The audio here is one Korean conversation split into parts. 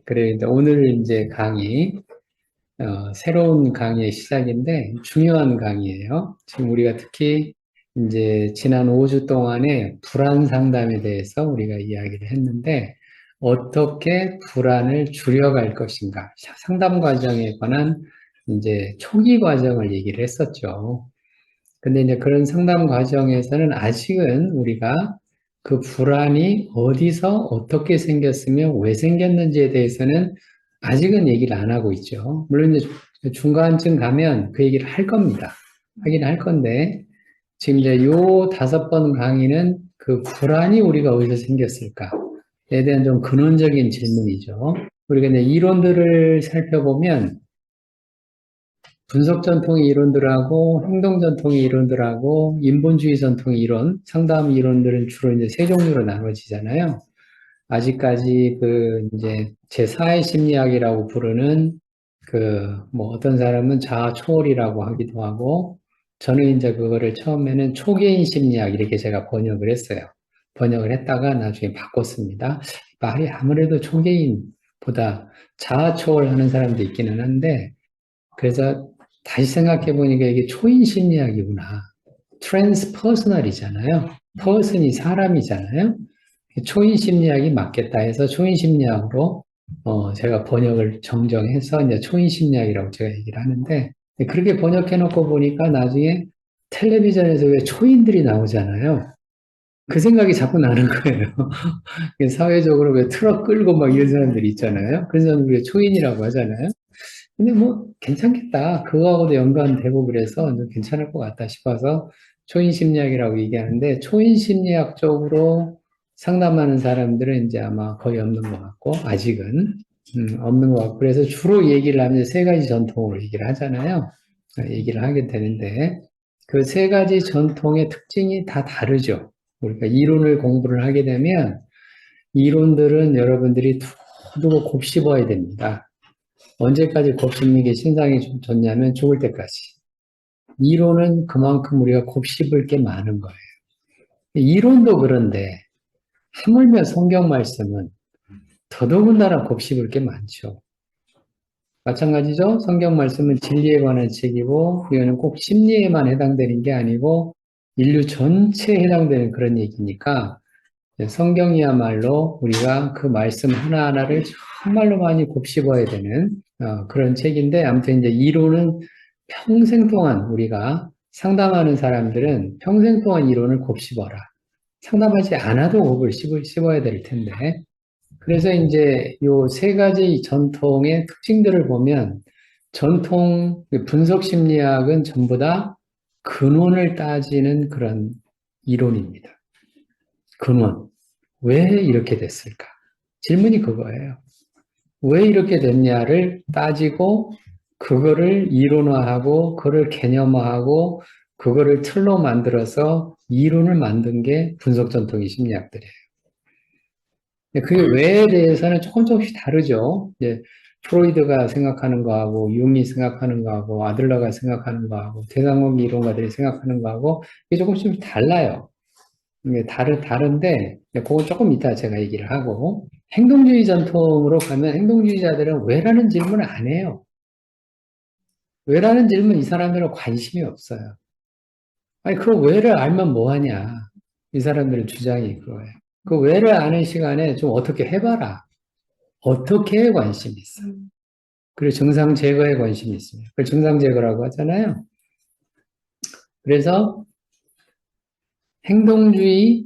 그래, 이제 오늘 이제 강의, 새로운 강의의 시작인데 중요한 강의예요. 지금 우리가 특히 이제 지난 5주 동안에 불안 상담에 대해서 우리가 이야기를 했는데 어떻게 불안을 줄여갈 것인가. 상담 과정에 관한 이제 초기 과정을 얘기를 했었죠. 근데 이제 그런 상담 과정에서는 아직은 우리가 그 불안이 어디서 어떻게 생겼으며 왜 생겼는지에 대해서는 아직은 얘기를 안 하고 있죠. 물론 이제 중간쯤 가면 그 얘기를 할 겁니다. 하긴 할 건데, 지금 이제 요 5번 강의는 그 불안이 우리가 어디서 생겼을까에 대한 좀 근원적인 질문이죠. 우리가 이제 이론들을 살펴보면 분석 전통의 이론들하고 행동 전통의 이론들하고 인본주의 전통의 이론, 상담 이론들은 주로 이제 세 종류로 나눠지잖아요. 아직까지 그 이제 제4의 심리학이라고 부르는 그 뭐 어떤 사람은 자아 초월이라고 하기도 하고 저는 이제 그거를 처음에는 초계인 심리학 이렇게 제가 번역을 했어요. 번역을 했다가 나중에 바꿨습니다. 말이 아무래도 초계인보다 자아 초월하는 사람도 있기는 한데 그래서 다시 생각해 보니까 이게 초인 심리학이구나. 트랜스퍼스널이잖아요. 퍼슨이 사람이잖아요. 초인 심리학이 맞겠다 해서 초인 심리학으로 제가 번역을 정정해서 이제 초인 심리학이라고 제가 얘기를 하는데 그렇게 번역해 놓고 보니까 나중에 텔레비전에서 왜 초인들이 나오잖아요. 그 생각이 자꾸 나는 거예요. 사회적으로 왜 트럭 끌고 막 이런 사람들이 있잖아요. 그래서 우리가 초인이라고 하잖아요. 근데 뭐 괜찮겠다. 그거하고도 연관되고 그래서 좀 괜찮을 것 같다 싶어서 초인 심리학이라고 얘기하는데 초인 심리학 쪽으로 상담하는 사람들은 이제 아마 거의 없는 것 같고 아직은 없는 것 같고 그래서 주로 얘기를 하면 세 가지 전통으로 얘기를 하잖아요. 얘기를 하게 되는데 그 세 가지 전통의 특징이 다 다르죠. 우리가 이론을 공부를 하게 되면 이론들은 여러분들이 두고 곱씹어야 됩니다. 언제까지 곱씹는 게 신상이 좋냐면 죽을 때까지. 이론은 그만큼 우리가 곱씹을 게 많은 거예요. 이론도 그런데 하물며 성경 말씀은 더더군다나 곱씹을 게 많죠. 마찬가지죠. 성경 말씀은 진리에 관한 책이고 이거는 꼭 심리에만 해당되는 게 아니고 인류 전체에 해당되는 그런 얘기니까 성경이야말로 우리가 그 말씀 하나하나를 정말로 많이 곱씹어야 되는 그런 책인데 아무튼 이제 이론은 평생 동안 우리가 상담하는 사람들은 평생 동안 이론을 곱씹어라. 상담하지 않아도 씹어야 될 텐데. 그래서 이제 요 세 가지 전통의 특징들을 보면 전통 분석 심리학은 전부 다 근원을 따지는 그런 이론입니다. 근원. 왜 이렇게 됐을까? 질문이 그거예요. 왜 이렇게 됐냐를 따지고 그거를 이론화하고 그거를 개념화하고 그거를 틀로 만들어서 이론을 만든 게 분석 전통의 심리학들이에요. 그게 왜에 대해서는 조금씩 다르죠. 이제 프로이드가 생각하는 거하고 융이 생각하는 거하고 아들러가 생각하는 거하고 대상관계 이론가들이 생각하는 거하고 이게 조금씩 달라요. 이게 다른데, 그건 조금 이따 제가 얘기를 하고, 행동주의 전통으로 가면 행동주의자들은 왜라는 질문을 안 해요. 왜라는 질문 이 사람들은 관심이 없어요. 아니, 그 왜를 알면 뭐하냐. 이 사람들의 주장이 그거예요. 그 왜를 아는 시간에 좀 어떻게 해봐라. 어떻게에 관심이 있어. 그리고 증상 제거에 관심이 있습니다. 그걸 증상 제거라고 하잖아요. 그래서 행동주의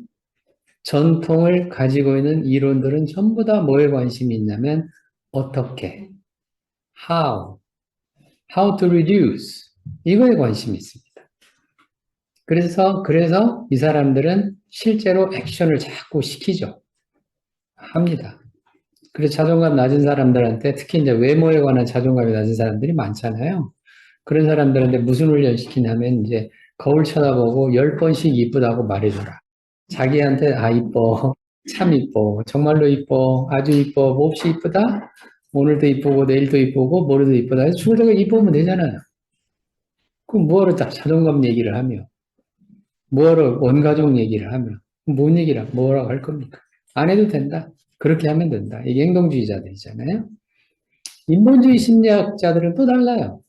전통을 가지고 있는 이론들은 전부 다 뭐에 관심이 있냐면 어떻게, how, how to reduce 이거에 관심이 있습니다. 그래서 이 사람들은 실제로 액션을 자꾸 시키죠. 합니다. 그래서 자존감 낮은 사람들한테 특히 이제 외모에 관한 자존감이 낮은 사람들이 많잖아요. 그런 사람들한테 무슨 훈련 시키냐면 이제 거울 쳐다보고 10번씩 이쁘다고 말해줘라. 자기한테 아 이뻐, 참 이뻐, 정말로 이뻐, 아주 이뻐, 몹시 이쁘다. 오늘도 이쁘고 내일도 이쁘고 모레도 이쁘다. 해서 죽을 때가 이쁘면 되잖아요. 그럼 뭐하러 자존감 얘기를 하며 뭐하러 원가족 얘기를 하며 뭔 얘기라 뭐라고 할 겁니까? 안 해도 된다. 그렇게 하면 된다. 이게 행동주의자들이잖아요. 인본주의 심리학자들은 또 달라요.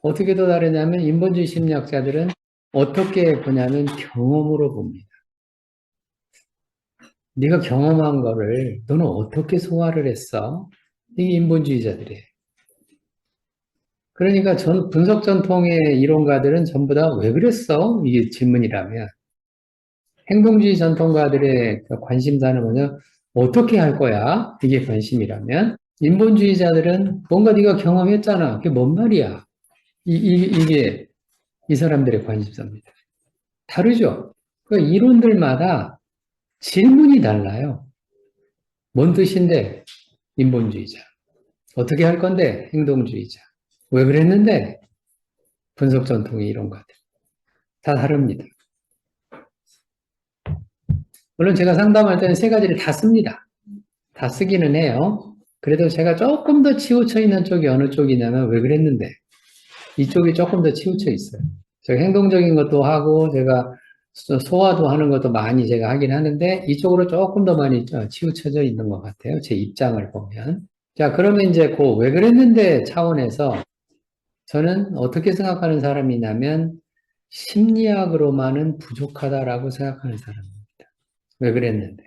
어떻게 또 다르냐면 인본주의 심리학자들은 어떻게 보냐면 경험으로 봅니다. 네가 경험한 거를 너는 어떻게 소화를 했어? 이게 인본주의자들이에요. 그러니까 분석 전통의 이론가들은 전부 다 왜 그랬어? 이게 질문이라면 행동주의 전통가들의 관심사는 뭐냐? 어떻게 할 거야? 이게 관심이라면 인본주의자들은 뭔가 네가 경험했잖아. 그게 뭔 말이야? 이게 이 사람들의 관심사입니다. 다르죠? 그 이론들마다 질문이 달라요. 뭔 뜻인데? 인본주의자. 어떻게 할 건데? 행동주의자. 왜 그랬는데? 분석 전통의 이론가들. 다 다릅니다. 물론 제가 상담할 때는 세 가지를 다 씁니다. 다 쓰기는 해요. 그래도 제가 조금 더 치우쳐 있는 쪽이 어느 쪽이냐면 왜 그랬는데? 이쪽이 조금 더 치우쳐 있어요. 제가 행동적인 것도 하고 제가 소화도 하는 것도 많이 제가 하긴 하는데 이쪽으로 조금 더 많이 치우쳐져 있는 것 같아요. 제 입장을 보면. 자, 그러면 이제 그 왜 그랬는데 차원에서 저는 어떻게 생각하는 사람이냐면 심리학으로만은 부족하다라고 생각하는 사람입니다. 왜 그랬는데?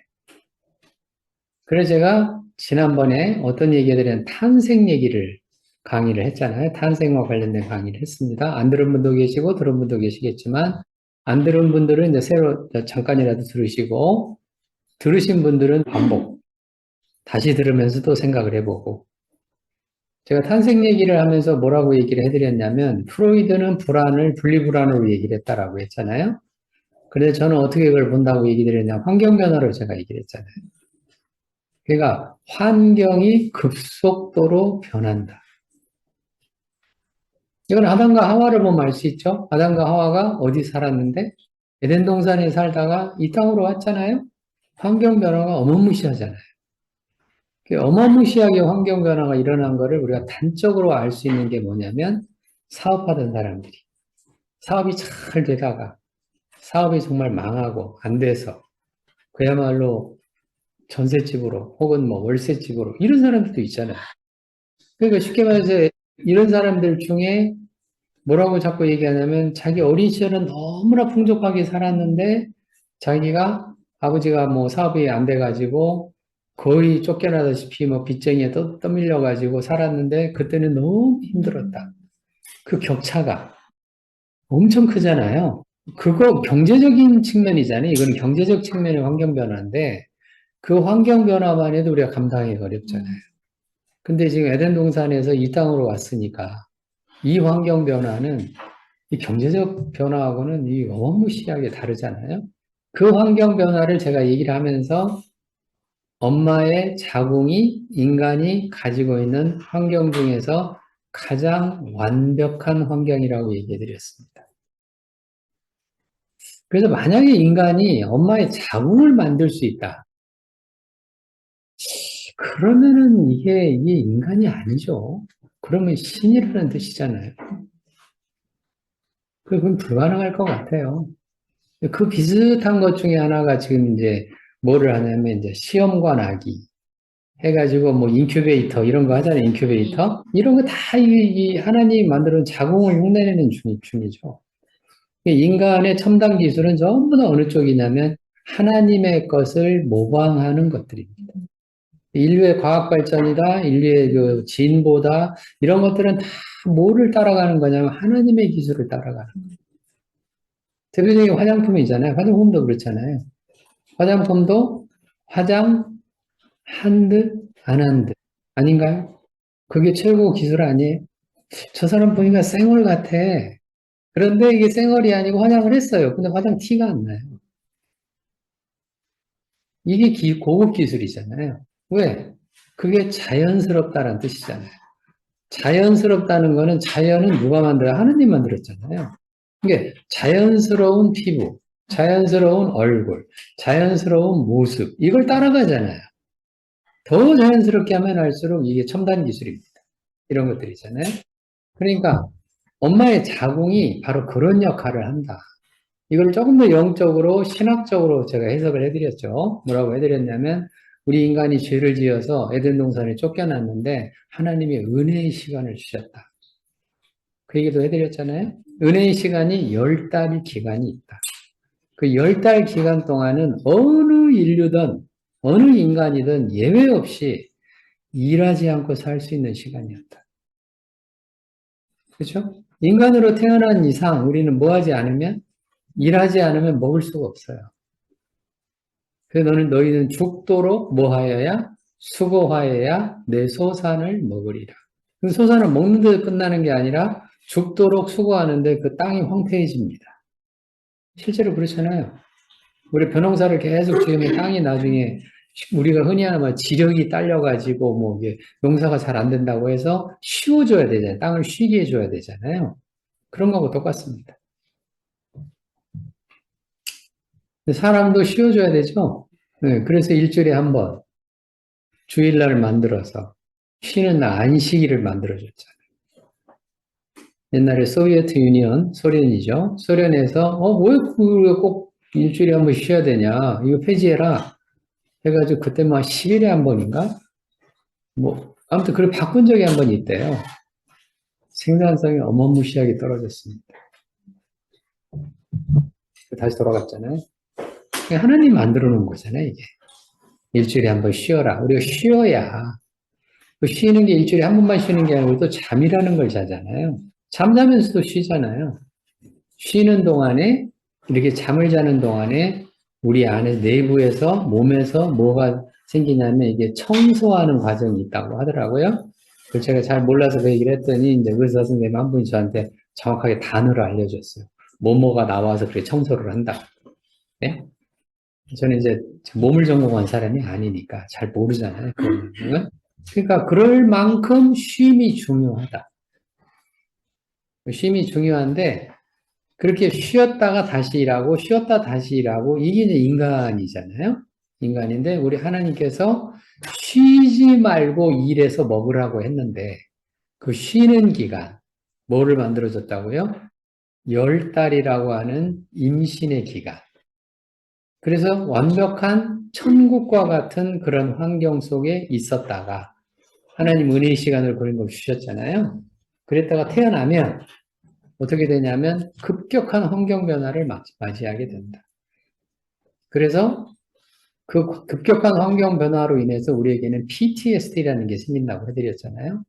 그래서 제가 지난번에 어떤 얘기들은 탄생 얘기를 강의를 했잖아요. 탄생과 관련된 강의를 했습니다. 안 들은 분도 계시고 들은 분도 계시겠지만 안 들은 분들은 이제 새로 잠깐이라도 들으시고 들으신 분들은 반복 다시 들으면서 또 생각을 해보고 제가 탄생 얘기를 하면서 뭐라고 얘기를 해드렸냐면 프로이드는 불안을 분리불안으로 얘기를 했다라고 했잖아요. 그래서 저는 어떻게 그걸 본다고 얘기 드렸냐 환경 변화로 제가 얘기를 했잖아요. 그러니까 환경이 급속도로 변한다. 이건 아담과 하와를 보면 알 수 있죠. 아담과 하와가 어디 살았는데 에덴 동산에 살다가 이 땅으로 왔잖아요. 환경 변화가 어마무시하잖아요. 그 어마무시하게 환경 변화가 일어난 거를 우리가 단적으로 알 수 있는 게 뭐냐면 사업하던 사람들이 사업이 잘 되다가 사업이 정말 망하고 안 돼서 그야말로 전셋집으로 혹은 뭐 월세집으로 이런 사람들도 있잖아요. 그러니까 쉽게 말해서 이런 사람들 중에 뭐라고 자꾸 얘기하냐면 자기 어린 시절은 너무나 풍족하게 살았는데 자기가 아버지가 뭐 사업이 안 돼가지고 거의 쫓겨나다시피 뭐 빚쟁이에 떠밀려가지고 살았는데 그때는 너무 힘들었다. 그 격차가 엄청 크잖아요. 그거 경제적인 측면이잖아요. 이거는 경제적 측면의 환경 변화인데 그 환경 변화만 해도 우리가 감당하기 어렵잖아요. 근데 지금 에덴 동산에서 이 땅으로 왔으니까 이 환경 변화는 이 경제적 변화하고는 이 어마무시하게 다르잖아요. 그 환경 변화를 제가 얘기를 하면서 엄마의 자궁이 인간이 가지고 있는 환경 중에서 가장 완벽한 환경이라고 얘기해 드렸습니다. 그래서 만약에 인간이 엄마의 자궁을 만들 수 있다. 그러면은 이게 인간이 아니죠. 그러면 신이라는 뜻이잖아요. 그건 불가능할 것 같아요. 그 비슷한 것 중에 하나가 지금 이제 뭐를 하냐면 이제 시험관 아기 해가지고 뭐 인큐베이터 이런 거 하잖아요. 인큐베이터. 이런 거 다 이 하나님이 만들어놓은 자궁을 흉내내는 중이죠. 인간의 첨단 기술은 전부 다 어느 쪽이냐면 하나님의 것을 모방하는 것들입니다. 인류의 과학 발전이다, 인류의 그 진보다, 이런 것들은 다 뭐를 따라가는 거냐면 하나님의 기술을 따라가는 거예요. 대표적인 화장품이잖아요. 화장품도 그렇잖아요. 화장품도 화장 한 듯, 안 한 듯. 아닌가요? 그게 최고 기술 아니에요? 저 사람 보니까 쌩얼 같아. 그런데 이게 쌩얼이 아니고 화장을 했어요. 근데 화장 티가 안 나요. 이게 고급 기술이잖아요. 왜? 그게 자연스럽다는 뜻이잖아요. 자연스럽다는 거는 자연은 누가 만들어요? 하느님 만들었잖아요. 이게 자연스러운 피부, 자연스러운 얼굴, 자연스러운 모습, 이걸 따라가잖아요. 더 자연스럽게 하면 할수록 이게 첨단 기술입니다. 이런 것들이잖아요. 그러니까 엄마의 자궁이 바로 그런 역할을 한다. 이걸 조금 더 영적으로, 신학적으로 제가 해석을 해드렸죠. 뭐라고 해드렸냐면, 우리 인간이 죄를 지어서 에덴 동산에 쫓겨났는데, 하나님이 은혜의 시간을 주셨다. 그 얘기도 해드렸잖아요. 은혜의 시간이 10달 기간이 있다. 그 10달 기간 동안은 어느 인류든, 어느 인간이든 예외 없이 일하지 않고 살 수 있는 시간이었다. 그렇죠? 인간으로 태어난 이상 우리는 뭐 하지 않으면, 일하지 않으면 먹을 수가 없어요. 그래서 너희는 죽도록 뭐 하여야? 수고하여야 내 소산을 먹으리라. 그 소산을 먹는 데 끝나는 게 아니라 죽도록 수고하는데 그 땅이 황폐해집니다. 실제로 그렇잖아요. 우리 벼농사를 계속 지으면 땅이 나중에 우리가 흔히 하는 지력이 딸려가지고 뭐 이게 농사가 잘 안 된다고 해서 쉬어줘야 되잖아요. 땅을 쉬게 해줘야 되잖아요. 그런 거하고 똑같습니다. 사람도 쉬어줘야 되죠. 네, 그래서 일주일에 한 번 주일날을 만들어서 쉬는 날 안식일을 만들어줬잖아요. 옛날에 소비에트 유니언, 소련이죠. 소련에서 왜 그걸 꼭 일주일에 한 번 쉬어야 되냐? 이거 폐지해라. 해가지고 그때 막 10일에 한 번인가? 뭐 아무튼 그걸 바꾼 적이 한 번 있대요. 생산성이 어마무시하게 떨어졌습니다. 다시 돌아갔잖아요. 하나님 만들어 놓은 거잖아요, 이게. 일주일에 한 번 쉬어라. 우리가 쉬어야. 그 쉬는 게 일주일에 한 번만 쉬는 게 아니고 또 잠이라는 걸 자잖아요. 잠자면서도 쉬잖아요. 쉬는 동안에, 이렇게 잠을 자는 동안에 우리 안에 내부에서, 몸에서 뭐가 생기냐면 이게 청소하는 과정이 있다고 하더라고요. 그걸 제가 잘 몰라서 그 얘기를 했더니 이제 의사 선생님 한 분이 저한테 정확하게 단어를 알려줬어요. 뭐뭐가 나와서 그렇게 청소를 한다. 네? 저는 이제 몸을 전공한 사람이 아니니까 잘 모르잖아요. 그러니까 그럴 만큼 쉼이 중요하다. 쉼이 중요한데 그렇게 쉬었다가 다시 일하고 쉬었다 다시 일하고 이게 이제 인간이잖아요. 인간인데 우리 하나님께서 쉬지 말고 일해서 먹으라고 했는데 그 쉬는 기간 뭐를 만들어줬다고요? 10달이라고 하는 임신의 기간. 그래서 완벽한 천국과 같은 그런 환경 속에 있었다가 하나님 은혜의 시간을 그런 걸 주셨잖아요. 그랬다가 태어나면 어떻게 되냐면 급격한 환경 변화를 맞이하게 된다. 그래서 그 급격한 환경 변화로 인해서 우리에게는 PTSD라는 게 생긴다고 해드렸잖아요.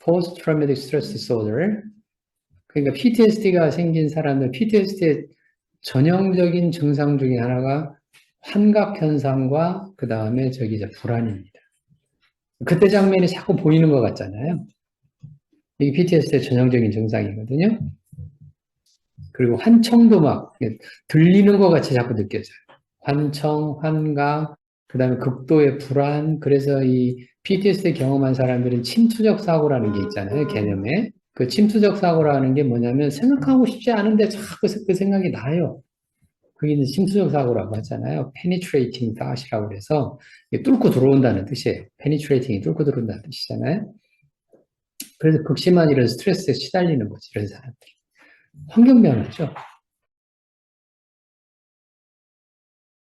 Post Traumatic Stress Disorder. 그러니까 PTSD가 생긴 사람들, PTSD의 전형적인 증상 중에 하나가 환각 현상과 그 다음에 이제 불안입니다. 그때 장면이 자꾸 보이는 것 같잖아요. 이게 PTSD의 전형적인 증상이거든요. 그리고 환청도 막 들리는 것 같이 자꾸 느껴져요. 환청, 환각, 그 다음에 극도의 불안. 그래서 이 PTSD 경험한 사람들은 침투적 사고라는 게 있잖아요. 개념에. 그 침투적 사고라는 게 뭐냐면 생각하고 싶지 않은데 자꾸 그 생각이 나요. 그게 이제 침투적 사고라고 하잖아요. penetrating thought이라고 그래서 뚫고 들어온다는 뜻이에요. penetrating이 뚫고 들어온다는 뜻이잖아요. 그래서 극심한 이런 스트레스에 시달리는 거지, 이런 사람들이. 환경 변화죠.